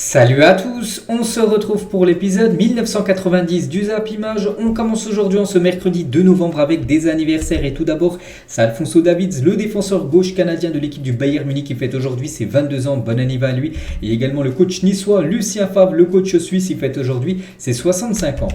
Salut à tous, on se retrouve pour l'épisode 1990 du Zap Image. On commence aujourd'hui en ce mercredi 2 novembre avec des anniversaires et tout d'abord c'est Alphonso Davids, le défenseur gauche canadien de l'équipe du Bayern Munich qui fête aujourd'hui ses 22 ans, bon anniversaire à lui. Et également le coach niçois Lucien Favre, le coach suisse, il fête aujourd'hui ses 65 ans.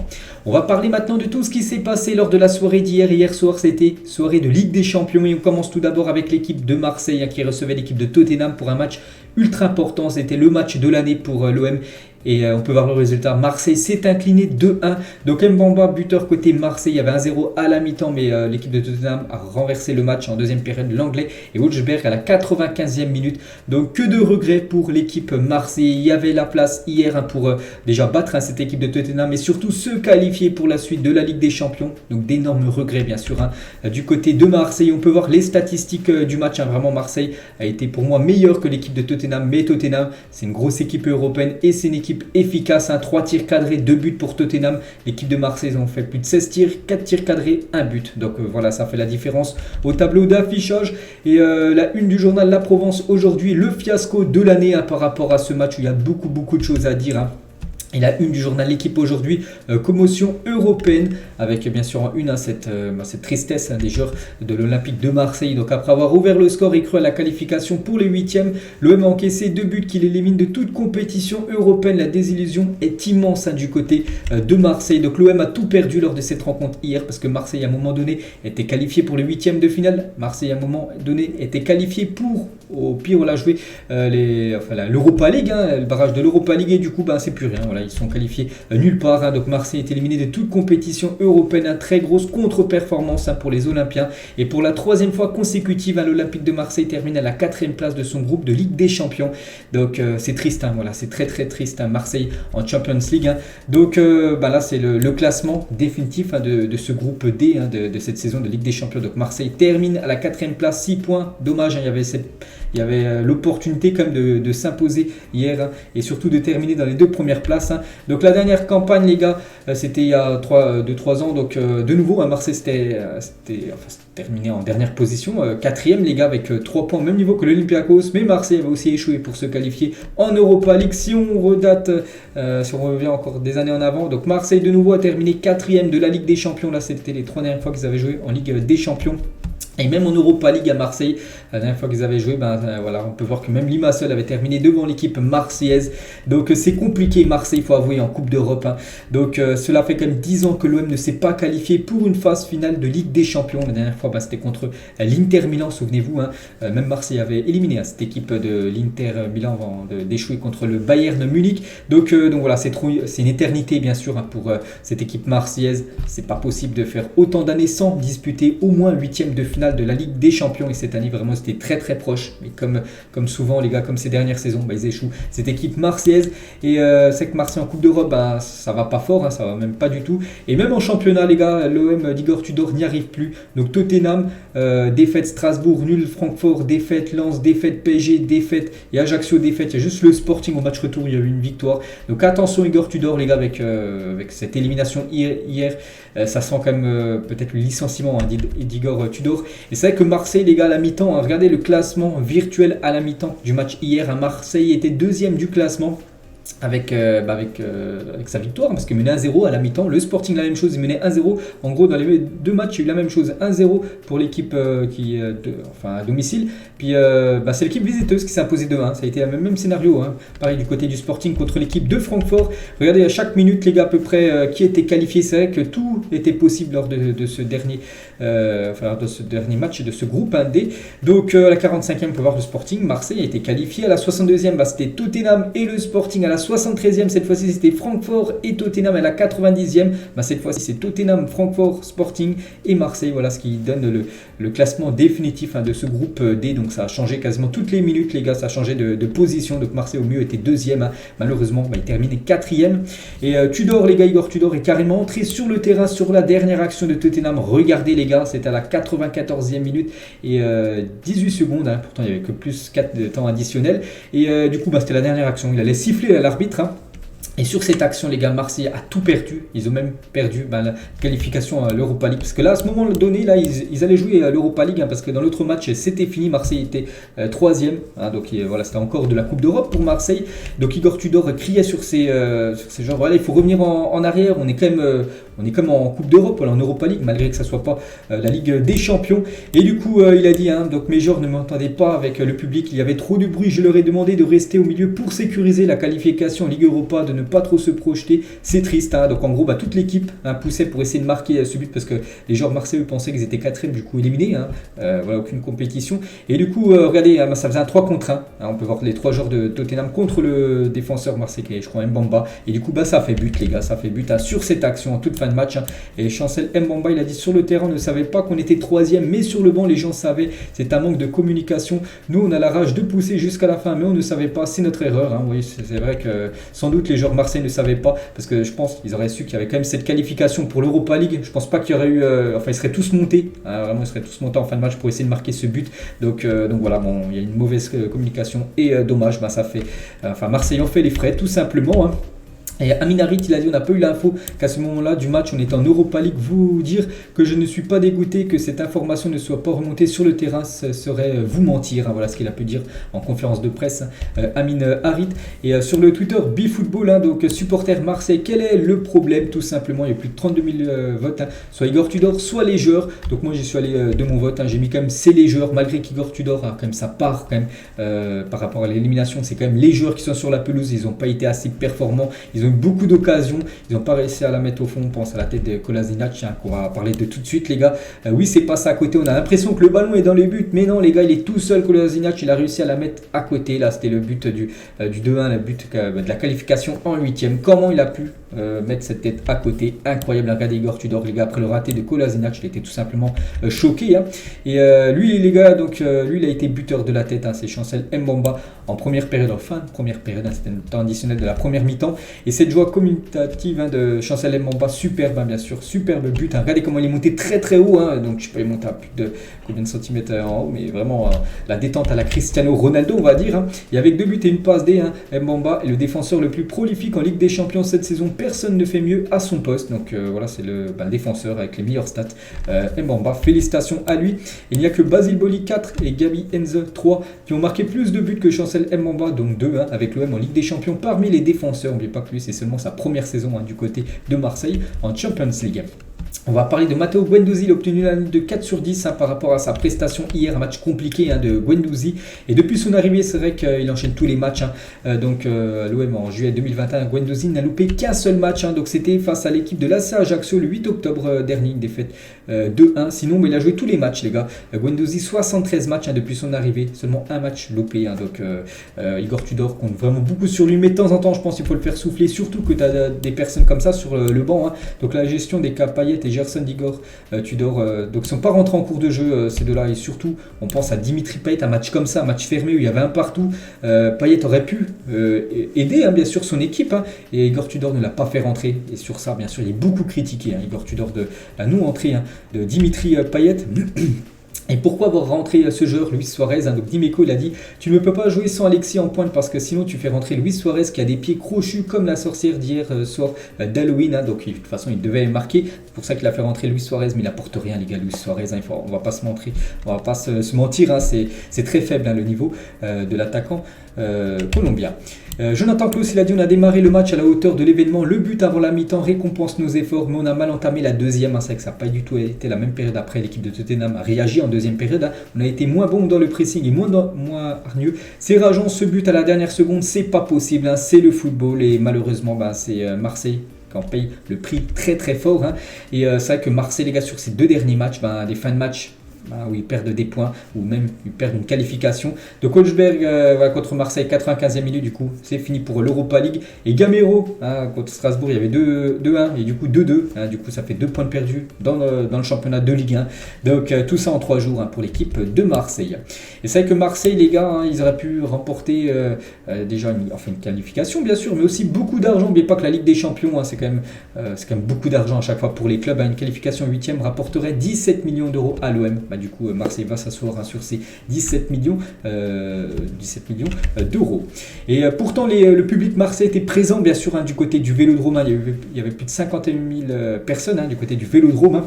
On va parler maintenant de tout ce qui s'est passé lors de la soirée d'hier. Hier soir c'était soirée de Ligue des Champions et on commence tout d'abord avec l'équipe de Marseille qui recevait l'équipe de Tottenham pour un match ultra important. C'était le match de l'année pour l'OM. Et on peut voir le résultat. Marseille s'est incliné 2-1. Donc Mbamba, buteur côté Marseille. Il y avait 1-0 à la mi-temps, mais l'équipe de Tottenham a renversé le match en deuxième période. L'anglais et Wolfsberg à la 95e minute. Donc que de regrets pour l'équipe Marseille. Il y avait la place hier pour déjà battre cette équipe de Tottenham, mais surtout se qualifier pour la suite de la Ligue des Champions. Donc d'énormes regrets bien sûr. Du côté de Marseille, on peut voir les statistiques du match. Vraiment Marseille a été pour moi meilleur que l'équipe de Tottenham. Mais Tottenham, c'est une grosse équipe européenne et c'est une équipe efficace, 3 tirs cadrés, 2 buts pour Tottenham. L'équipe de Marseille, ils ont fait plus de 16 tirs, 4 tirs cadrés, 1 but. Donc voilà, ça fait la différence au tableau d'affichage. Et la une du journal La Provence aujourd'hui, le fiasco de l'année par rapport à ce match où il y a beaucoup de choses à dire. Et la une du journal L'équipe aujourd'hui, commotion européenne, avec bien sûr en une cette tristesse des joueurs de l'Olympique de Marseille. Donc après avoir ouvert le score et cru à la qualification pour les huitièmes, l'OM a encaissé 2 buts qui l'éliminent de toute compétition européenne. La désillusion est immense du côté de Marseille. Donc l'OM a tout perdu lors de cette rencontre hier parce que Marseille à un moment donné était qualifié pour les huitièmes de finale. Marseille à un moment donné était qualifié pour, au pire on a joué l'Europa League, le barrage de l'Europa League et du coup c'est plus rien. Voilà, ils sont qualifiés nulle part. Donc Marseille est éliminé de toute compétition européenne. Très grosse contre-performance pour les Olympiens. Et pour la troisième fois consécutive, l'Olympique de Marseille termine à la 4e place de son groupe de Ligue des Champions. Donc c'est triste. Voilà, c'est très triste. Marseille en Champions League. Donc là c'est le classement définitif de ce groupe D de cette saison de Ligue des Champions. Donc Marseille termine à la 4e place, 6 points. Dommage, il y avait l'opportunité quand même de s'imposer hier et surtout de terminer dans les 2 premières places. Donc la dernière campagne les gars, c'était il y a 2-3 ans. Donc de nouveau Marseille c'était terminé en dernière position, 4e les gars avec 3 points au même niveau que l'Olympiakos. Mais Marseille avait aussi échoué pour se qualifier en Europa League. Si on redate, si on revient encore des années en avant, donc Marseille de nouveau a terminé 4e de la Ligue des Champions. Là c'était les 3 dernières fois qu'ils avaient joué en Ligue des Champions. Et même en Europa League à Marseille, la dernière fois qu'ils avaient joué, on peut voir que même Limassol avait terminé devant l'équipe marseillaise. Donc c'est compliqué Marseille, il faut avouer, en Coupe d'Europe. Donc cela fait quand même 10 ans que l'OM ne s'est pas qualifié pour une phase finale de Ligue des Champions. La dernière fois, c'était contre l'Inter Milan, souvenez-vous. Même Marseille avait éliminé cette équipe de l'Inter Milan avant d'échouer contre le Bayern Munich. Donc voilà, c'est une éternité bien sûr pour cette équipe marseillaise. C'est pas possible de faire autant d'années sans disputer au moins 8e de finale de la Ligue des Champions. Et cette année vraiment c'était très proche, mais comme souvent les gars, comme ces dernières saisons, ils échouent cette équipe marseillaise. Et c'est que Marseille en Coupe d'Europe, ça va pas fort, ça va même pas du tout. Et même en championnat les gars, l'OM d'Igor Tudor n'y arrive plus. Donc Tottenham, défaite Strasbourg, nul Francfort, défaite Lens, défaite PSG, défaite et Ajaccio, défaite. Il y a juste le Sporting au match retour, il y a eu une victoire. Donc attention Igor Tudor les gars, avec cette élimination hier, ça sent quand même peut-être le licenciement d'Igor Tudor. Et c'est vrai que Marseille les gars à la mi-temps, regardez le classement virtuel à la mi-temps du match hier. Marseille était 2e du classement avec sa victoire, parce qu'il menait 1-0 à la mi-temps. Le Sporting la même chose, il menait 1-0. En gros dans les 2 matchs il y a eu la même chose, 1-0 pour l'équipe à domicile. Puis c'est l'équipe visiteuse qui s'est imposée 2-1. Ça a été le même scénario, pareil du côté du Sporting contre l'équipe de Francfort. Regardez à chaque minute les gars à peu près qui était qualifié. C'est vrai que tout était possible lors de ce dernier match de ce groupe 1D. Donc à la 45e on peut voir le Sporting Marseille a été qualifié. À la 62e c'était Tottenham et le Sporting. À la 73e cette fois-ci c'était Francfort et Tottenham. À la 90e cette fois-ci c'est Tottenham, Francfort, Sporting et Marseille. Voilà ce qui donne le classement définitif de ce groupe D. Donc ça a changé quasiment toutes les minutes les gars, ça a changé de position. Donc Marseille au mieux était 2e, malheureusement il terminait 4e. Et Tudor les gars, Igor Tudor est carrément entré sur le terrain sur la dernière action de Tottenham. Regardez les gars, c'était à la 94e minute et 18 secondes, pourtant il n'y avait que plus 4 de temps additionnel. Et du coup c'était la dernière action, il allait siffler à l'arbitre. Et sur cette action, les gars, Marseille a tout perdu. Ils ont même perdu la qualification à l'Europa League. Parce que là, à ce moment donné, là, ils allaient jouer à l'Europa League. Parce que dans l'autre match, c'était fini. Marseille était troisième. Donc voilà, c'était encore de la Coupe d'Europe pour Marseille. Donc Igor Tudor criait sur ces genres. Voilà, il faut revenir en arrière. On est quand même en Coupe d'Europe, en Europa League, malgré que ça ne soit pas la Ligue des Champions. Et du coup, il a dit, donc mes joueurs ne m'entendaient pas avec le public. Il y avait trop de bruit. Je leur ai demandé de rester au milieu pour sécuriser la qualification en Ligue Europa, de ne pas trop se projeter. C'est triste. Donc en gros, toute l'équipe poussait pour essayer de marquer ce but parce que les joueurs marseillais pensaient qu'ils étaient quatrième, du coup éliminés. Voilà, aucune compétition. Et du coup, regardez, ça faisait un 3 contre 1. On peut voir les 3 joueurs de Tottenham contre le défenseur marseillais, je crois, Mbamba. Et du coup, ça fait but, les gars. Ça fait but sur cette action en toute fin de match. Et Chancel Mbamba, il a dit sur le terrain, on ne savait pas qu'on était troisième, mais sur le banc, les gens savaient. C'est un manque de communication. Nous, on a la rage de pousser jusqu'à la fin, mais on ne savait pas. C'est notre erreur. Oui, c'est vrai que sans doute les joueurs marseillais ne savaient pas, parce que je pense qu'ils auraient su qu'il y avait quand même cette qualification pour l'Europa League. Je pense pas qu'il y aurait eu. Ils seraient tous montés. Vraiment, ils seraient tous montés en fin de match pour essayer de marquer ce but. Donc voilà, il y a une mauvaise communication et dommage. Ça fait. Marseille en fait les frais, tout simplement. Et Amin Harit, il a dit, on n'a pas eu l'info qu'à ce moment-là du match, on était en Europa League. Vous dire que je ne suis pas dégoûté que cette information ne soit pas remontée sur le terrain, ce serait vous mentir. Voilà ce qu'il a pu dire en conférence de presse, Amin Harit. Et sur le Twitter BeFootball, donc supporter Marseille, quel est le problème? Tout simplement, il y a plus de 32 000 votes, soit Igor Tudor, soit les joueurs. Donc moi, j'y suis allé de mon vote. J'ai mis quand même c'est les joueurs, malgré qu'Igor Tudor a quand même sa part quand même par rapport à l'élimination. C'est quand même les joueurs qui sont sur la pelouse. Ils n'ont pas été assez performants. Ils ont eu beaucoup d'occasions, ils n'ont pas réussi à la mettre au fond. On pense à la tête de Kolasinac, qu'on va parler de tout de suite, les gars. Oui, c'est passé à côté, on a l'impression que le ballon est dans les buts, mais non, les gars, il est tout seul. Kolasinac, il a réussi à la mettre à côté. Là, c'était le but du 2-1, le but de la qualification en 8e. Comment il a pu mettre cette tête à côté? Incroyable. Regardez Igor Tudor, les gars, après le raté de Kolasinac, il était tout simplement choqué. Et lui, les gars, donc lui, il a été buteur de la tête. C'est Chancel Mbamba en première période, en fin de première période. C'était le temps additionnel de la première mi-temps. Et cette joie communicative de Chancel Mbamba, superbe, bien sûr, superbe but. Regardez comment il est monté très très haut. Donc je sais pas, il monte à plus de combien de centimètres en haut, mais vraiment la détente à la Cristiano Ronaldo, on va dire. Et avec 2 buts et une passe D, Mbamba est le défenseur le plus prolifique en Ligue des Champions cette saison. Personne ne fait mieux à son poste. Donc voilà, c'est le défenseur avec les meilleures stats. Mbamba, félicitations à lui. Il n'y a que Basile Boli 4 et Gabi Heinze 3 qui ont marqué plus de buts que Chancel Mbamba, donc 2 avec l'OM en Ligue des Champions parmi les défenseurs. N'oubliez pas que lui, c'est seulement sa première saison du côté de Marseille en Champions League. On va parler de Matteo Guendouzi. Il a obtenu la note de 4 sur 10 par rapport à sa prestation hier, un match compliqué de Guendouzi. Et depuis son arrivée, c'est vrai qu'il enchaîne tous les matchs. Donc l'OM en juillet 2021, Guendouzi n'a loupé qu'un seul match. Donc c'était face à l'équipe de l'AC Ajaccio le 8 octobre dernier, une défaite 2-1. Sinon, mais il a joué tous les matchs, les gars. Guendouzi, 73 matchs depuis son arrivée, seulement un match loupé. Donc Igor Tudor compte vraiment beaucoup sur lui. Mais de temps en temps, je pense qu'il faut le faire souffler, surtout que tu as des personnes comme ça sur le banc. Donc la gestion des cas Payet et Gerson d'Igor Tudor, donc ils ne sont pas rentrés en cours de jeu, ces deux-là. Et surtout, on pense à Dimitri Payet, un match comme ça, un match fermé où il y avait un partout. Payet aurait pu aider, bien sûr, son équipe. Et Igor Tudor ne l'a pas fait rentrer. Et sur ça, bien sûr, il est beaucoup critiqué, Igor Tudor, de la non-entrée de Dimitri Payet. Et pourquoi avoir rentré ce joueur, Luis Suarez? Donc Dimeco, il a dit, tu ne peux pas jouer sans Alexis en pointe parce que sinon tu fais rentrer Luis Suarez qui a des pieds crochus comme la sorcière d'hier soir d'Halloween. Donc de toute façon il devait marquer. C'est pour ça qu'il a fait rentrer Luis Suarez, mais il n'apporte rien, les gars. Luis Suarez, on va pas se mentir, c'est très faible le niveau de l'attaquant colombien. Jonathan Klaus, il a dit, on a démarré le match à la hauteur de l'événement. Le but avant la mi-temps récompense nos efforts, mais on a mal entamé la deuxième. C'est vrai que ça n'a pas du tout été la même période après. L'équipe de Tottenham a réagi en deuxième période. On a été moins bon dans le pressing et moins hargneux. C'est rageant, ce but à la dernière seconde, c'est pas possible. C'est le football et malheureusement, c'est Marseille qui en paye le prix très très fort. Et c'est vrai que Marseille, les gars, sur ces 2 derniers matchs, les fins de match, où ils perdent des points ou même ils perdent une qualification. De Kolsberg contre Marseille, 95e minute, du coup c'est fini pour l'Europa League. Et Gamero contre Strasbourg, il y avait 2-1 et du coup 2-2. Du coup ça fait 2 points perdus dans le championnat de Ligue 1. Donc tout ça en 3 jours pour l'équipe de Marseille. Et c'est vrai que Marseille, les gars, ils auraient pu remporter déjà une qualification bien sûr, mais aussi beaucoup d'argent. N'oubliez pas que la Ligue des Champions, c'est quand même beaucoup d'argent à chaque fois pour les clubs. Une qualification 8e rapporterait 17 millions d'euros à l'OM. du coup Marseille va s'asseoir sur ses 17 millions d'euros. Et pourtant le public marseillais était présent bien sûr du côté du Vélodrome. Il y avait plus de 51 000 personnes du côté du Vélodrome.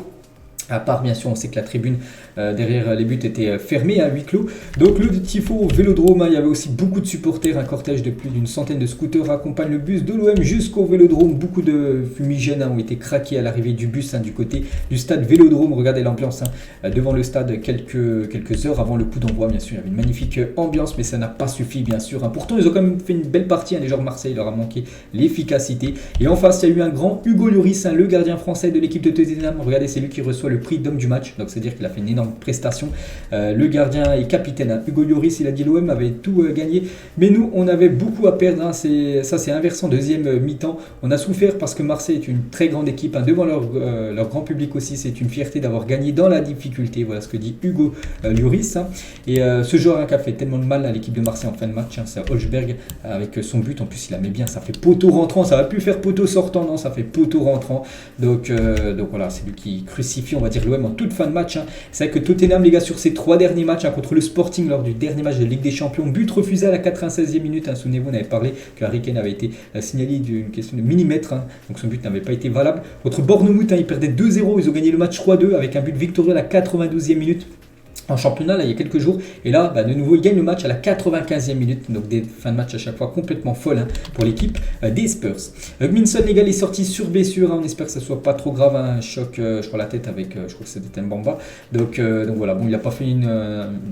À part, bien sûr, on sait que la tribune derrière les buts était fermée à huis clos. Donc, le tifo au Vélodrome, il y avait aussi beaucoup de supporters. Un cortège de plus d'une centaine de scooters accompagne le bus de l'OM jusqu'au Vélodrome. Beaucoup de fumigènes ont été craqués à l'arrivée du bus du côté du stade Vélodrome. Regardez l'ambiance devant le stade quelques heures avant le coup d'envoi. Bien sûr, il y avait une magnifique ambiance, mais ça n'a pas suffi, bien sûr. Pourtant, ils ont quand même fait une belle partie. Les joueurs de Marseille, il leur a manqué l'efficacité. Et en face, il y a eu un grand Hugo Lloris, le gardien français de l'équipe de Tottenham. Regardez, c'est lui qui reçoit le prix d'homme du match, donc c'est-à-dire qu'il a fait une énorme prestation. Le gardien et capitaine Hugo Lloris, il a dit l'OM avait tout gagné, mais nous on avait beaucoup à perdre. C'est inversant. Deuxième mi-temps, on a souffert parce que Marseille est une très grande équipe devant leur grand public aussi. C'est une fierté d'avoir gagné dans la difficulté. Voilà ce que dit Hugo Lloris. Et ce joueur qui a fait tellement de mal à l'équipe de Marseille en fin de match, c'est Holzberg avec son but. En plus, il la met bien. Ça fait poteau rentrant. Ça va plus faire poteau sortant, non, ça fait poteau rentrant. Donc voilà, c'est lui qui crucifie, on va dire, l'OM en toute fin de match. C'est vrai que Tottenham, les gars, sur ces 3 derniers matchs contre le Sporting lors du dernier match de Ligue des Champions, but refusé à la 96e minute. Souvenez-vous, on avait parlé que Harry Kane avait été signalé d'une question de millimètre, donc son but n'avait pas été valable. Contre Bournemouth, ils perdaient 2-0, ils ont gagné le match 3-2 avec un but victorieux à la 92e minute. En championnat, là, il y a quelques jours. Et là, de nouveau, il gagne le match à la 95e minute. Donc, des fins de match à chaque fois complètement folles pour l'équipe des Spurs. Minson, les gars, est sorti sur blessure. On espère que ça ne soit pas trop grave. Un choc, je crois, la tête avec, je crois que c'était Mbamba. Donc voilà, bon, il n'a pas fait une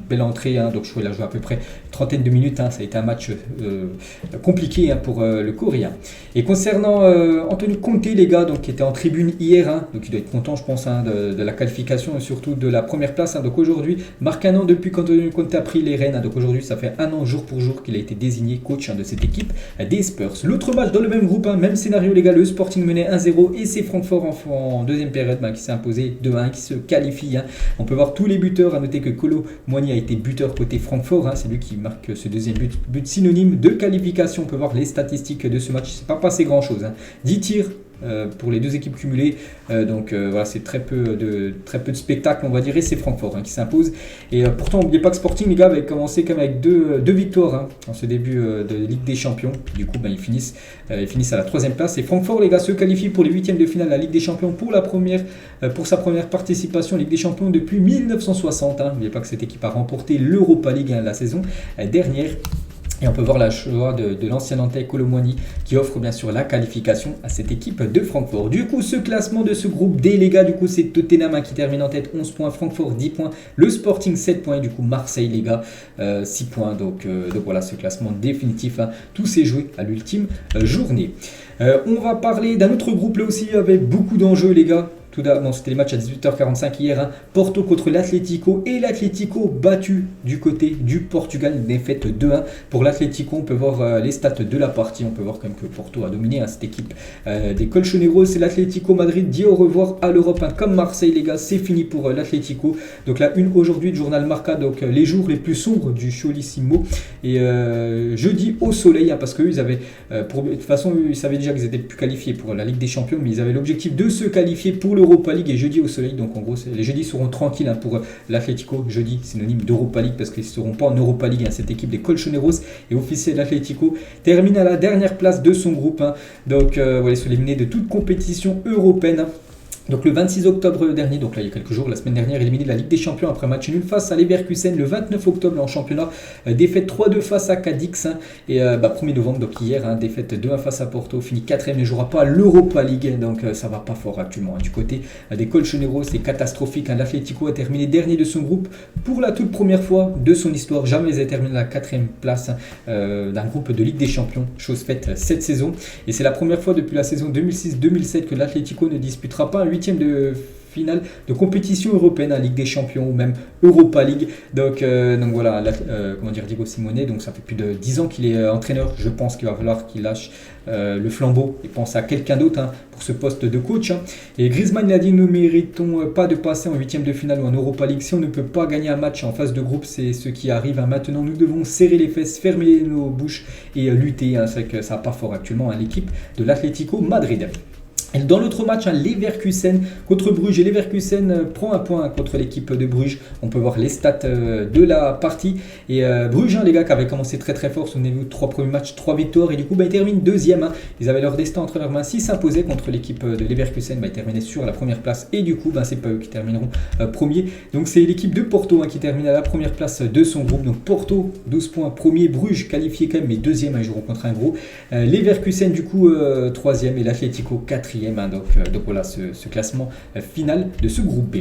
belle entrée. Donc, je crois qu'il a joué à peu près une trentaine de minutes. Ça a été un match compliqué pour le Coréen. Et concernant Antonio Conte, les gars, donc, qui était en tribune hier. Donc, il doit être content, je pense, de la qualification et surtout de la première place. Donc, aujourd'hui, marque un an depuis qu'Antonio Conte a pris les rênes. Donc aujourd'hui, ça fait un an jour pour jour qu'il a été désigné coach de cette équipe des Spurs. L'autre match dans le même groupe, même scénario les gars, le Sporting menait 1-0 et c'est Francfort en deuxième période qui s'est imposé 2-1, qui se qualifie. On peut voir tous les buteurs. À noter que Kolo Muani a été buteur côté Francfort. C'est lui qui marque ce deuxième but synonyme de qualification. On peut voir les statistiques de ce match. C'est pas passé grand chose. 10 tirs pour les deux équipes cumulées, donc voilà, c'est très peu de spectacle, on va dire, et c'est Francfort qui s'impose. Et pourtant, n'oubliez pas que Sporting, les gars, avait commencé quand même avec deux victoires en ce début de Ligue des Champions. Du coup, ils finissent à la 3e place. Et Francfort, les gars, se qualifie pour les 8e de finale de la Ligue des Champions pour sa première participation en Ligue des Champions depuis 1960. N'oubliez pas que cette équipe a remporté l'Europa League la saison dernière. Et on peut voir la joie de l'ancien Nantais Kolo Muani qui offre bien sûr la qualification à cette équipe de Francfort. Du coup, ce classement de ce groupe D, les gars, du coup, c'est Tottenham qui termine en tête, 11 points, Francfort 10 points, le Sporting 7 points, et du coup, Marseille, les gars, 6 points. Donc voilà, ce classement définitif, tout s'est joué à l'ultime journée. On va parler d'un autre groupe là aussi avec beaucoup d'enjeux, les gars. Tout d'abord, c'était les matchs à 18h45 hier. Porto contre l'Atlético et l'Atlético battu du côté du Portugal. Une défaite 2-1 pour l'Atlético. On peut voir les stats de la partie. On peut voir quand même que Porto a dominé cette équipe des Colchoneros. Et l'Atlético Madrid dit au revoir à l'Europe. Comme Marseille, les gars, c'est fini pour l'Atlético. Donc la une aujourd'hui du journal Marca. Donc les jours les plus sombres du Cholissimo. Et jeudi au soleil, parce qu'eux, ils avaient, de toute façon, ils savaient déjà qu'ils étaient plus qualifiés pour la Ligue des Champions. Mais ils avaient l'objectif de se qualifier pour l'Europa League et jeudi au soleil. Donc en gros, les jeudis seront tranquilles pour l'Atlético. Jeudi, synonyme d'Europa League parce qu'ils ne seront pas en Europa League. Cette équipe des Colchoneros et officiel l'Atlético termine à la dernière place de son groupe. Donc voilà, ils sont éliminés de toute compétition européenne. Donc le 26 octobre dernier, donc là il y a quelques jours, la semaine dernière, éliminé de la Ligue des Champions après match nul face à Leverkusen. Le 29 octobre en championnat, défaite 3-2 face à Cadix. Et 1er novembre, donc hier, défaite 2-1 face à Porto, fini 4e, ne jouera pas l'Europa League. Donc ça va pas fort actuellement. Du côté des Colchoneros, c'est catastrophique. L'Atlético a terminé dernier de son groupe pour la toute première fois de son histoire. Jamais ils avaient terminé à la 4e place d'un groupe de Ligue des Champions. Chose faite cette saison. Et c'est la première fois depuis la saison 2006-2007 que l'Atlético ne disputera pas un 8e de finale de compétition européenne, Ligue des Champions ou même Europa League. Donc voilà, comment dire, Diego Simeone, donc ça fait plus de 10 ans qu'il est entraîneur. Je pense qu'il va falloir qu'il lâche le flambeau et pense à quelqu'un d'autre pour ce poste de coach. Et Griezmann a dit: nous ne méritons pas de passer en 8e de finale ou en Europa League. Si on ne peut pas gagner un match en phase de groupe, c'est ce qui arrive. Maintenant, nous devons serrer les fesses, fermer nos bouches et lutter. C'est vrai que ça n'a pas fort actuellement l'équipe de l'Atlético Madrid. Et dans l'autre match, Leverkusen contre Bruges. Et Leverkusen prend un point contre l'équipe de Bruges. On peut voir les stats de la partie. Et Bruges, les gars, qui avaient commencé très très fort. Souvenez-vous, 3 premiers matchs, 3 victoires. Et du coup, ils terminent deuxième. Ils avaient leur destin entre leurs mains. S'ils s'imposaient contre l'équipe de Leverkusen, ils terminaient sur la première place. Et du coup, c'est pas eux qui termineront premier. Donc c'est l'équipe de Porto qui termine à la première place de son groupe. Donc Porto, 12 points, premier. Bruges qualifié quand même, mais deuxième. Ils joueront contre un gros. Leverkusen, du coup, troisième. Et l'Atlético, quatrième. Donc voilà ce classement final de ce groupe B.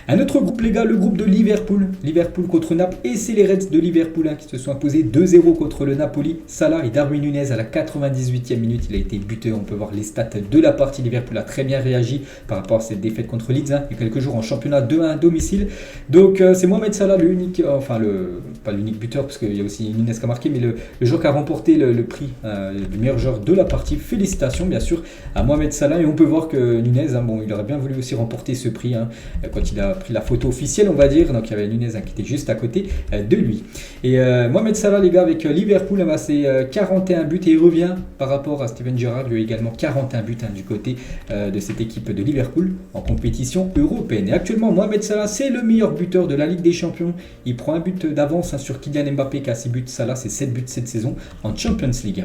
Un autre groupe, les gars, le groupe de Liverpool. Liverpool contre Naples, et c'est les Reds de Liverpool qui se sont imposés 2-0 contre le Napoli. Salah et Darwin Nunez à la 98e minute, il a été buteur. On peut voir les stats de la partie. Liverpool a très bien réagi par rapport à cette défaite contre Leeds il y a quelques jours en championnat 2-1 à domicile. Donc c'est Mohamed Salah l'unique, pas l'unique buteur parce qu'il y a aussi Nunez qui a marqué, mais le joueur qui a remporté le prix du meilleur joueur de la partie. Félicitations bien sûr à Mohamed Salah. Et on peut voir que Nunez, il aurait bien voulu aussi remporter ce prix quand il a pris la photo officielle, on va dire. Donc il y avait Nunez qui était juste à côté de lui. Et Mohamed Salah, les gars, avec Liverpool, c'est 41 buts et il revient par rapport à Steven Gerrard, lui également 41 buts du côté de cette équipe de Liverpool en compétition européenne. Et actuellement, Mohamed Salah, c'est le meilleur buteur de la Ligue des Champions. Il prend un but d'avance sur Kylian Mbappé qui a 6 buts. Salah, c'est 7 buts cette saison en Champions League.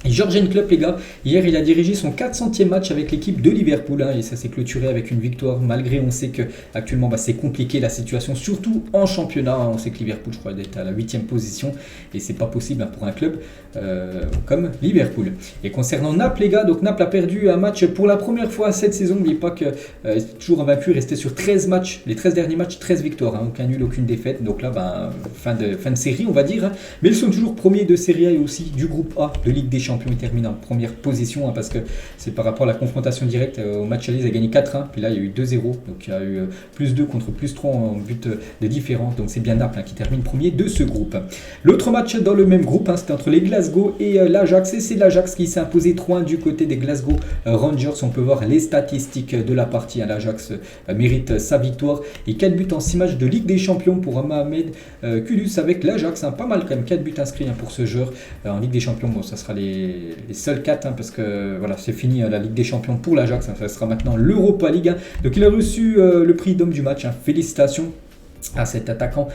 Et Jürgen Klopp, les gars, hier il a dirigé son 400e match avec l'équipe de Liverpool et ça s'est clôturé avec une victoire, malgré on sait que actuellement c'est compliqué la situation, surtout en championnat. On sait que Liverpool, je crois, est à la 8e position et c'est pas possible pour un club comme Liverpool. Et concernant Naples, les gars, donc Naples a perdu un match pour la première fois cette saison. N'oubliez pas que toujours invaincu, resté sur 13 matchs, les 13 derniers matchs, 13 victoires, aucun nul, aucune défaite. Donc là, fin de série, on va dire. Mais ils sont toujours premiers de Serie A et aussi du groupe A de Ligue des Champions. Il termine en première position parce que c'est par rapport à la confrontation directe au match aller, ils ont gagné 4-1, puis là il y a eu 2-0, donc il y a eu plus 2 contre plus 3 en but de différence, donc c'est bien Naples qui termine premier de ce groupe. L'autre match dans le même groupe, c'était entre les Glasgow et l'Ajax, et c'est l'Ajax qui s'est imposé 3-1 du côté des Glasgow Rangers. On peut voir les statistiques de la partie, l'Ajax mérite sa victoire et 4 buts en 6 matchs de Ligue des Champions pour Mohamed Kudus avec l'Ajax, pas mal quand même, 4 buts inscrits pour ce joueur en Ligue des Champions. Bon, ça sera les seuls 4 parce que voilà, c'est fini la Ligue des Champions pour l'Ajax, ça sera maintenant l'Europa League. Donc il a reçu le prix d'homme du match, félicitations à cet attaquant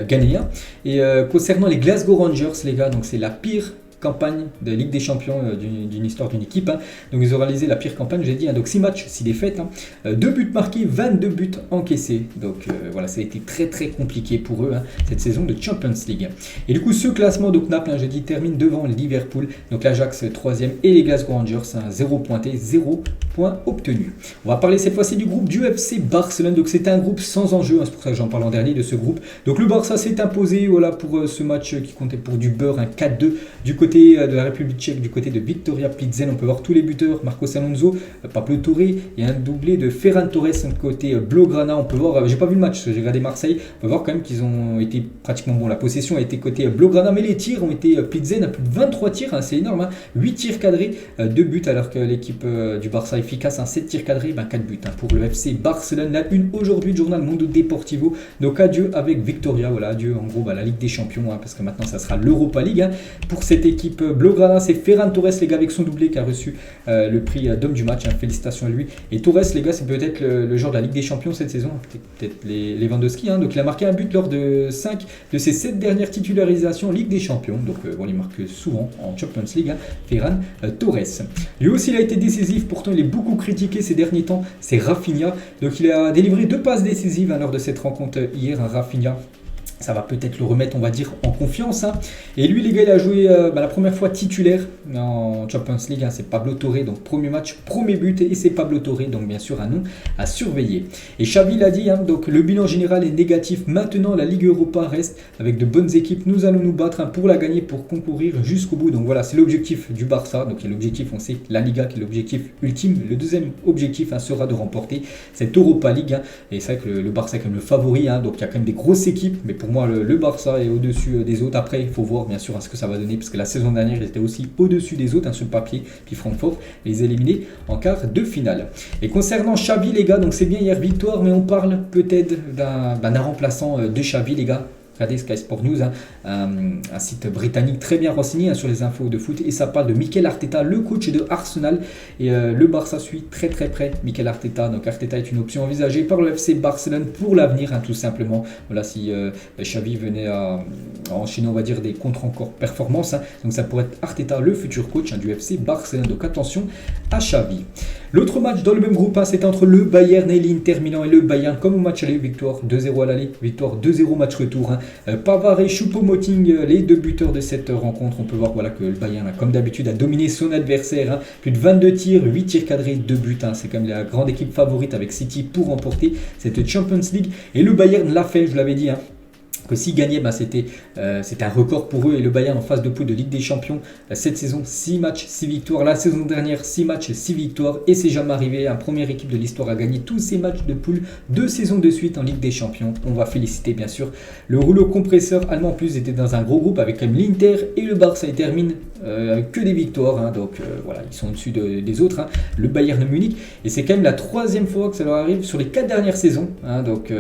ghanéen. Et concernant les Glasgow Rangers, les gars, donc c'est la pire campagne de Ligue des Champions d'une histoire d'une équipe. Donc ils ont réalisé la pire campagne, j'ai dit. Donc 6 matchs, 6 défaites, 2 buts marqués, 22 buts encaissés. Donc voilà, ça a été très très compliqué pour eux cette saison de Champions League. Et du coup, ce classement, donc Naples, j'ai dit, termine devant Liverpool. Donc l'Ajax 3e et les Glasgow Rangers, 0 pointé, 0 point obtenu. On va parler cette fois-ci du groupe du FC Barcelone. Donc c'est un groupe sans enjeu, c'est pour ça que j'en parle en dernier de ce groupe. Donc le Barça s'est imposé pour ce match qui comptait pour du beurre, 4-2 du côté de la République tchèque, du côté de Victoria Plzen. On peut voir tous les buteurs, Marcos Alonso, Pablo Torre et un doublé de Ferran Torres côté Blaugrana. On peut voir, j'ai pas vu le match, j'ai regardé Marseille, on peut voir quand même qu'ils ont été pratiquement bon, la possession a été côté Blaugrana, mais les tirs ont été Plzen à plus de 23 tirs, c'est énorme, 8 tirs cadrés, 2 buts, alors que l'équipe du Barça efficace, 7 tirs cadrés, 4 buts pour le FC Barcelone. La une aujourd'hui du journal Mundo Deportivo. Donc adieu avec Victoria, voilà, adieu en gros la Ligue des Champions, parce que maintenant ça sera l'Europa League pour cette équipe Blaugrana. C'est Ferran Torres, les gars, avec son doublé qui a reçu le prix d'homme du match, félicitations à lui. Et Torres, les gars, c'est peut-être le joueur de la Ligue des Champions cette saison, peut-être les Lewandowski, donc il a marqué un but lors de 5 de ses 7 dernières titularisations Ligue des Champions, donc il marque souvent en Champions League, Ferran Torres. Lui aussi il a été décisif, pourtant il est beaucoup critiqué ces derniers temps, c'est Rafinha. Donc il a délivré 2 passes décisives lors de cette rencontre hier, Rafinha. Ça va peut-être le remettre, on va dire, en confiance. Et lui, les gars, il a joué la première fois titulaire en Champions League. C'est Pablo Torre, donc premier match, premier but. Et c'est Pablo Torre, donc bien sûr un nom à surveiller. Et Xavi l'a dit, donc le bilan général est négatif. Maintenant, la Ligue Europa reste avec de bonnes équipes. Nous allons nous battre pour la gagner, pour concourir jusqu'au bout. Donc voilà, c'est l'objectif du Barça. Donc l'objectif, on sait, la Liga qui est l'objectif ultime. Le deuxième objectif sera de remporter cette Europa League. Et c'est vrai que le Barça est comme le favori. Donc il y a quand même des grosses équipes. Mais pour moi, le Barça est au-dessus des autres. Après, il faut voir bien sûr ce que ça va donner, parce que la saison dernière, il était aussi au-dessus des autres sur le papier. Puis Francfort les éliminés en quart de finale. Et concernant Xavi, les gars, donc c'est bien hier victoire, mais on parle peut-être d'un remplaçant de Xavi, les gars. regardez Sky Sport News, hein, un site britannique très bien renseigné sur les infos de foot, et ça parle de Mikel Arteta, le coach de Arsenal, et le Barça suit très très près Mikel Arteta. Donc Arteta est une option envisagée par le FC Barcelone pour l'avenir, tout simplement. Voilà, si Xavi venait à enchaîner, on va dire, des contre-encore performances, donc ça pourrait être Arteta, le futur coach du FC Barcelone. Donc attention à Xavi. L'autre match dans le même groupe, c'était entre le Bayern et l'Inter Milan, et le Bayern, comme au match aller, victoire 2-0 à l'aller, victoire 2-0 match retour. Pavard et Choupo-Moting, les deux buteurs de cette rencontre. On peut voir, voilà, que le Bayern, comme d'habitude, a dominé son adversaire. Plus de 22 tirs, 8 tirs cadrés, 2 buts. C'est quand même la grande équipe favorite avec City pour remporter cette Champions League. Et le Bayern l'a fait, je l'avais dit, que s'ils gagnaient, c'était un record pour eux. Et le Bayern en phase de poule de Ligue des Champions, cette saison, 6 matchs, 6 victoires. La saison dernière, 6 matchs, 6 victoires. Et c'est jamais arrivé. La première équipe de l'histoire à gagner tous ces matchs de poule 2 saisons de suite en Ligue des Champions. On va féliciter bien sûr le rouleau compresseur allemand. En plus, était dans un gros groupe avec comme l'Inter et le Barça. Ils terminent avec que des victoires. Donc voilà, ils sont au-dessus des autres. Le Bayern de Munich. Et c'est quand même la 3e fois que ça leur arrive sur les 4 dernières saisons. Donc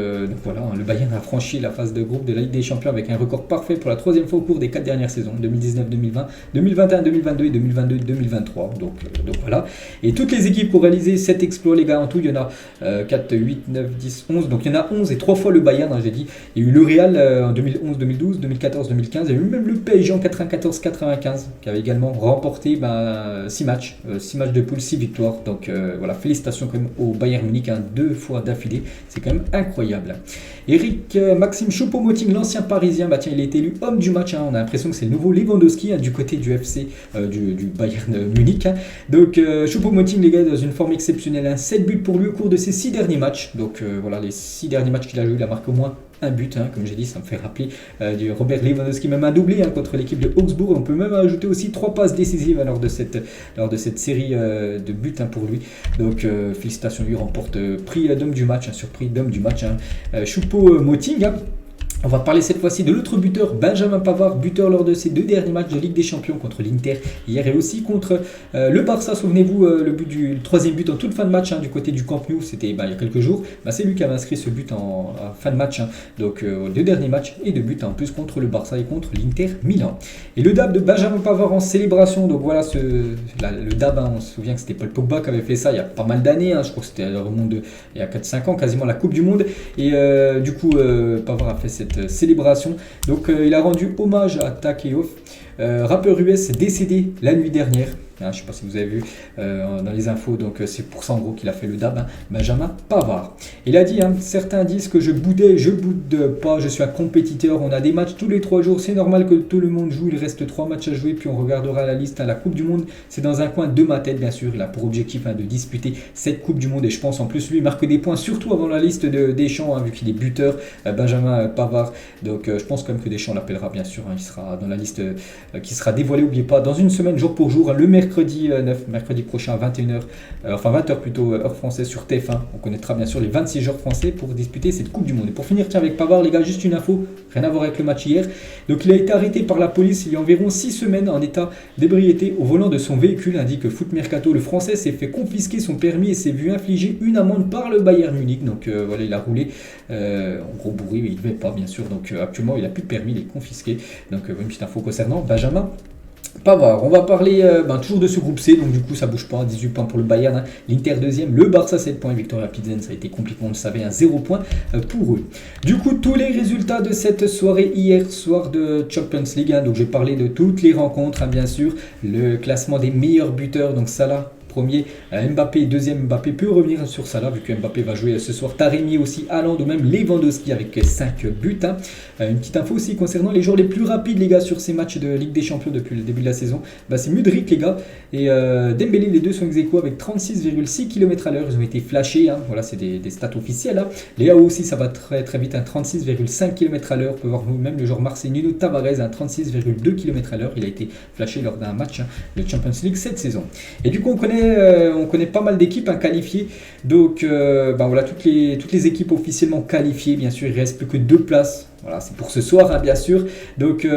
voilà, le Bayern a franchi la phase de groupe de la Ligue des Champions avec un record parfait pour la 3e fois au cours des 4 dernières saisons, 2019-2020, 2021-2022 et 2022-2023. Donc voilà. Et toutes les équipes qui ont réalisé cet exploit, les gars, en tout, il y en a 4, 8, 9, 10, 11. Donc il y en a 11 et 3 fois le Bayern, j'ai dit. Il y a eu le Real en 2011-2012, 2014-2015. Il y a eu même le PSG en 94-95 qui avait également remporté 6 matchs. 6 matchs de poule, 6 victoires. Donc voilà, félicitations quand même au Bayern Munich, 2 fois d'affilée. C'est quand même incroyable. Eric Maxime Choupo-Moting, l'ancien parisien, il a été élu homme du match. On a l'impression que c'est le nouveau Lewandowski du côté du FC, du Bayern Munich. Donc Choupo-Moting, les gars, dans une forme exceptionnelle. 7 buts pour lui au cours de ses 6 derniers matchs. Donc voilà, les 6 derniers matchs qu'il a joué, il a marqué au moins un but, comme j'ai dit, ça me fait rappeler du Robert Lewandowski, même un doublé contre l'équipe de Augsbourg. On peut même ajouter aussi 3 passes décisives lors de cette série de buts pour lui. Donc félicitations, lui remporte prix d'homme du match, surpris d'homme du match. Choupo-Moting. On va parler cette fois-ci de l'autre buteur, Benjamin Pavard, buteur lors de ses 2 derniers matchs de Ligue des Champions contre l'Inter hier et aussi contre le Barça. Souvenez-vous, le 3e but en toute fin de match du côté du Camp Nou, c'était il y a quelques jours. C'est lui qui avait inscrit ce but en fin de match. Donc 2 derniers matchs et 2 buts en plus contre le Barça et contre l'Inter Milan. Et le dab de Benjamin Pavard en célébration. Donc voilà, le dab, on se souvient que c'était Paul Pogba qui avait fait ça il y a pas mal d'années. Je crois que c'était le monde il y a 4-5 ans, quasiment la Coupe du Monde. Et du coup, Pavard a fait cette célébration. Donc il a rendu hommage à Takeoff, rappeur US décédé la nuit dernière. Je ne sais pas si vous avez vu dans les infos, donc c'est pour ça en gros qu'il a fait le dab, Benjamin Pavard. Il a dit, certains disent que je boudais, je boude pas, je suis un compétiteur, on a des matchs tous les 3 jours, c'est normal que tout le monde joue, il reste 3 matchs à jouer, puis on regardera la liste. La Coupe du Monde, c'est dans un coin de ma tête bien sûr, il a pour objectif de disputer cette Coupe du Monde, et je pense en plus lui marque des points, surtout avant la liste de Deschamps, vu qu'il est buteur, Benjamin Pavard. Donc je pense quand même que Deschamps l'appellera bien sûr, il sera dans la liste qui sera dévoilée, n'oubliez pas, dans une semaine jour pour jour, le mercredi prochain à 21h, enfin 20h plutôt, heure française sur TF1. On connaîtra bien sûr les 26 joueurs français pour disputer cette Coupe du Monde. Et pour finir, avec Pavard, les gars, juste une info, rien à voir avec le match hier. Donc il a été arrêté par la police il y a environ 6 semaines en état d'ébriété au volant de son véhicule, indique Foot Mercato. Le français s'est fait confisquer son permis et s'est vu infliger une amende par le Bayern Munich. Donc voilà, il a roulé en gros bourré, mais il ne devait pas bien sûr. Donc actuellement il n'a plus de permis, il est confisqué. Donc une petite info concernant Benjamin Pavard. On va parler toujours de ce groupe C, donc du coup ça bouge pas, 18 points pour le Bayern, l'Inter 2e, le Barça 7 points, Victoria Pilsen, ça a été compliqué, on le savait, 0 points pour eux. Du coup tous les résultats de cette soirée hier soir de Champions League, donc j'ai parlé de toutes les rencontres, bien sûr, le classement des meilleurs buteurs, donc Salah premier, Mbappé deuxième. Mbappé peut revenir sur ça là vu que Mbappé va jouer ce soir. Taremi aussi, Haaland ou même Lewandowski avec 5 buts. Une petite info aussi concernant les joueurs les plus rapides les gars sur ces matchs de Ligue des Champions depuis le début de la saison, c'est Mudryk les gars et Dembélé, les deux sont ex aequo avec 36,6 km à l'heure. Ils ont été flashés, voilà, c'est des stats officielles. Léao aussi ça va très très vite, 36,5 km à l'heure. On peut voir même le joueur marseillais Nuno Tavares, 36,2 km à l'heure. Il a été flashé lors d'un match de Champions League cette saison. Et du coup on connaît pas mal d'équipes qualifiées. Donc voilà, toutes les équipes officiellement qualifiées. Bien sûr, il ne reste plus que 2 places Voilà, c'est pour ce soir, bien sûr. Donc,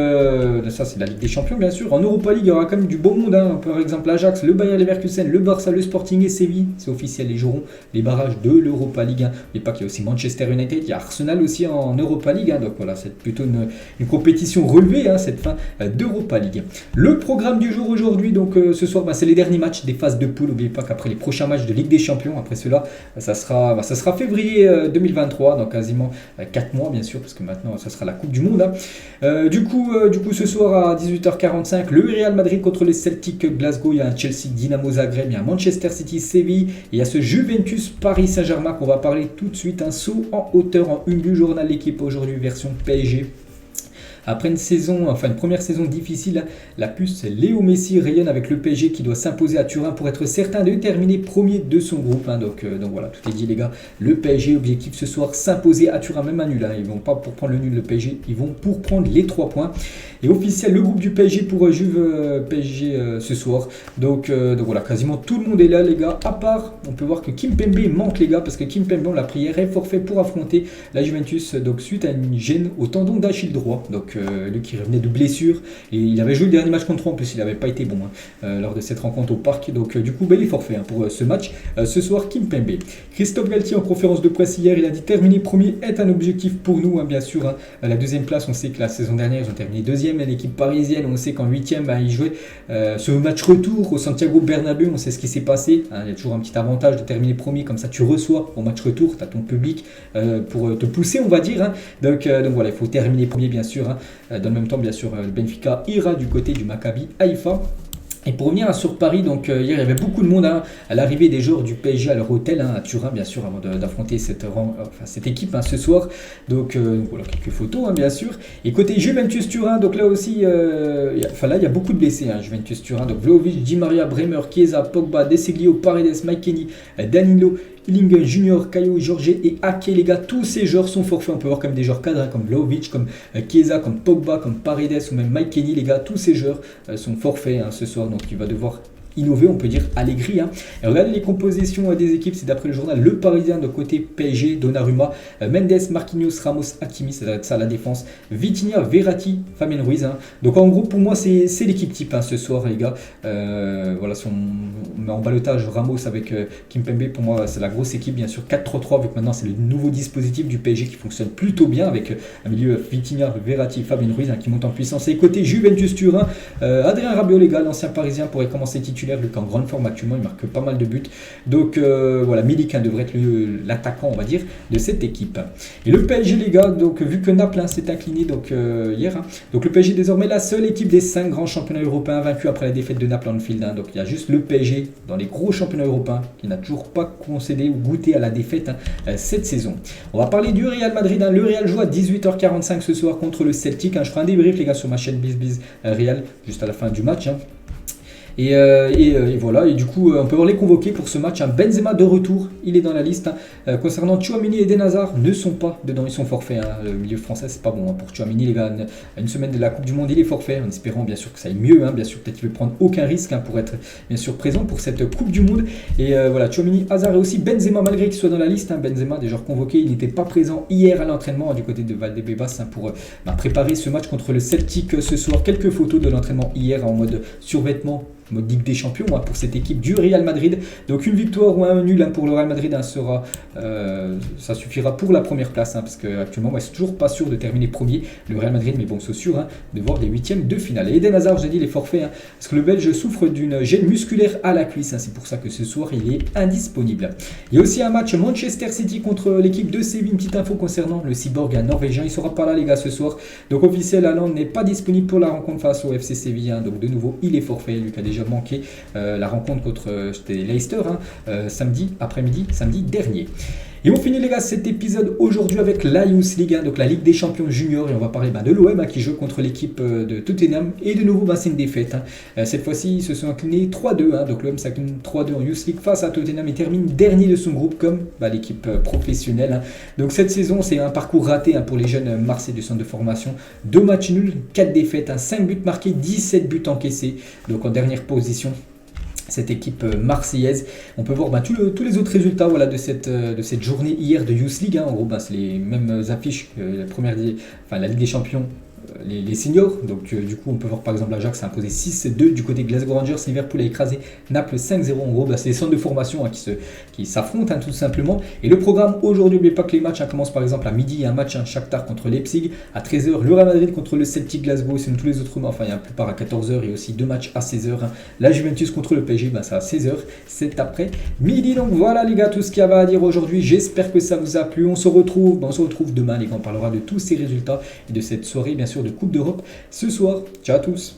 ça, c'est la Ligue des Champions, bien sûr. En Europa League, il y aura quand même du beau monde. Par exemple, l'Ajax, le Bayer Leverkusen, le Barça, le Sporting et Séville. C'est officiel, ils joueront les barrages de l'Europa League. Mais pas qu'il y a aussi Manchester United, il y a Arsenal aussi en Europa League. Donc, voilà, c'est plutôt une compétition relevée, cette fin d'Europa League. Le programme du jour aujourd'hui, donc ce soir, c'est les derniers matchs des phases de poule. N'oubliez pas qu'après les prochains matchs de Ligue des Champions, après cela, ça sera février 2023, donc quasiment 4 mois, bien sûr, parce que maintenant, ça sera la Coupe du Monde. Du coup, ce soir à 18h45, le Real Madrid contre les Celtic Glasgow. Il y a un Chelsea Dynamo Zagreb, il y a un Manchester City Séville, il y a ce Juventus Paris Saint-Germain qu'on va parler tout de suite. Un saut en hauteur en une du journal L'équipe aujourd'hui, version PSG. Après une première saison difficile, la puce Léo Messi rayonne avec le PSG qui doit s'imposer à Turin pour être certain de terminer premier de son groupe. Donc voilà, tout est dit les gars. Le PSG, objectif ce soir, s'imposer à Turin, même un nul. Ils vont pas pour prendre le nul le PSG, ils vont pour prendre les 3 points. Et officiel, le groupe du PSG pour Juve PSG ce soir. Donc voilà, quasiment tout le monde est là les gars. À part, on peut voir que Kimpembe manque les gars, parce que Kimpembe, on l'a pris hier, est forfait pour affronter la Juventus. Donc suite à une gêne au tendon d'Achille droit. Donc lui qui revenait de blessure, et il avait joué le dernier match contre eux, en plus il n'avait pas été bon lors de cette rencontre au parc, donc du coup il est forfait pour ce match. Ce soir, Kimpembe. Christophe Galtier en conférence de presse hier, il a dit terminer premier est un objectif pour nous, bien sûr. La deuxième place, on sait que la saison dernière ils ont terminé deuxième, l'équipe parisienne, on sait qu'en huitième ils jouaient ce match retour au Santiago Bernabéu, on sait ce qui s'est passé, il y a toujours un petit avantage de terminer premier, comme ça tu reçois au match retour, tu as ton public pour te pousser on va dire, donc voilà, il faut terminer premier bien sûr. Dans le même temps, bien sûr, le Benfica ira du côté du Maccabi Haïfa. Et pour revenir sur Paris, donc hier il y avait beaucoup de monde à l'arrivée des joueurs du PSG à leur hôtel à Turin, bien sûr, avant d'affronter cette équipe ce soir. Donc voilà, quelques photos, bien sûr. Et côté Juventus Turin, donc là aussi, il y a beaucoup de blessés. Juventus Turin, donc Vlahovic, Di Maria, Bremer, Chiesa, Pogba, De Sciglio, Paredes, Mike Kenny, Danilo, Illingen Junior, Caio, Jorge et Ake, les gars, tous ces joueurs sont forfaits. On peut voir comme des joueurs cadres comme Vlahovic, comme Chiesa, comme Pogba, comme Paredes ou même Mike Kenny, les gars, tous ces joueurs sont forfaits ce soir, donc il va devoir innover, on peut dire Allegri. Et regardez les compositions des équipes, c'est d'après le journal Le Parisien de côté PSG, Donnarumma, Mendes, Marquinhos, Ramos, Hakimi, ça doit être ça la défense, Vitinha, Verratti, Fabien Ruiz. Donc en gros pour moi c'est l'équipe type ce soir les gars. Voilà, on met en balotage Ramos avec Kimpembe, pour moi c'est la grosse équipe bien sûr, 4-3-3 vu que maintenant c'est le nouveau dispositif du PSG qui fonctionne plutôt bien avec un milieu Vitinha, Verratti, Fabien Ruiz qui monte en puissance. Et côté Juventus Turin, Adrien Rabiot les gars, l'ancien parisien pourrait commencer titulaire, vu qu'en grande forme actuellement il marque pas mal de buts. Donc voilà, Milik devrait être l'attaquant on va dire de cette équipe. Et le PSG les gars, donc vu que Naples s'est incliné hier, donc le PSG est désormais la seule équipe des 5 grands championnats européens vaincue après la défaite de Naples en Anfield. Donc il y a juste le PSG dans les gros championnats européens qui n'a toujours pas concédé ou goûté à la défaite cette saison. On va parler du Real Madrid. Le Real joue à 18h45 ce soir contre le Celtic. Je ferai un débrief les gars sur ma chaîne BizBiz Real juste à la fin du match. Et voilà, et du coup on peut voir les convoqués pour ce match. Benzema de retour, il est dans la liste. Concernant Tchouaméni et Eden Hazard, ne sont pas dedans, ils sont forfaits. Le milieu français c'est pas bon pour Tchouaméni les gars. Une semaine de la Coupe du Monde il est forfait, en espérant bien sûr que ça aille mieux. Bien sûr peut-être qu'il veut prendre aucun risque pour être bien sûr présent pour cette Coupe du Monde. Et voilà, Tchouaméni, Hazard et aussi Benzema malgré qu'il soit dans la liste. Benzema déjà convoqué, il n'était pas présent hier à l'entraînement du côté de Valdebebas pour préparer ce match contre le Celtic ce soir. Quelques photos de l'entraînement hier en mode survêtement, mode Ligue des Champions pour cette équipe du Real Madrid. Donc une victoire ou un nul pour le Real Madrid ça suffira pour la première place parce qu'actuellement c'est toujours pas sûr de terminer premier le Real Madrid, mais bon c'est sûr de voir les huitièmes de finale. Et Eden Hazard, j'ai dit il est forfait parce que le Belge souffre d'une gêne musculaire à la cuisse, c'est pour ça que ce soir il est indisponible. Il y a aussi un match Manchester City contre l'équipe de Séville. Une petite info concernant le cyborg norvégien, il sera pas là les gars ce soir, donc officiel, Haaland n'est pas disponible pour la rencontre face au FC Séville, donc de nouveau il est forfait. Lucas déjà manqué la rencontre contre Leicester samedi après-midi, samedi dernier. Et on finit les gars cet épisode aujourd'hui avec la Youth League, donc la Ligue des Champions Juniors, et on va parler de l'OM qui joue contre l'équipe de Tottenham, et de nouveau c'est une défaite. Cette fois-ci ils se sont inclinés 3-2, donc l'OM s'incline 3-2 en Youth League face à Tottenham et termine dernier de son groupe comme l'équipe professionnelle. Donc cette saison c'est un parcours raté pour les jeunes Marseille du centre de formation, 2 matchs nuls, 4 défaites, 5 buts marqués, 17 buts encaissés, donc en dernière position. cette équipe marseillaise. On peut voir tous les autres résultats voilà, de cette journée hier de Youth League. Hein. En gros, c'est les mêmes affiches que la Ligue des Champions. Les seniors, donc du coup on peut voir par exemple l'Ajax a imposé 6-2 du côté de Glasgow Rangers, Liverpool a écrasé Naples 5-0. En gros c'est les centres de formation qui s'affrontent tout simplement. Et le programme aujourd'hui, n'oubliez pas que les matchs commencent par exemple à midi, il y a un match Shakhtar contre Leipzig, à 13h le Real Madrid contre le Celtic Glasgow, sinon tous les autres, il y a la plupart à 14h et aussi deux matchs à 16h. La Juventus contre le PSG, c'est à 16h, c'est après midi. Donc voilà les gars, tout ce qu'il y avait à dire aujourd'hui, j'espère que ça vous a plu. On se retrouve demain les gars, on parlera de tous ces résultats et de cette soirée bien sûr de Coupe d'Europe ce soir. Ciao à tous.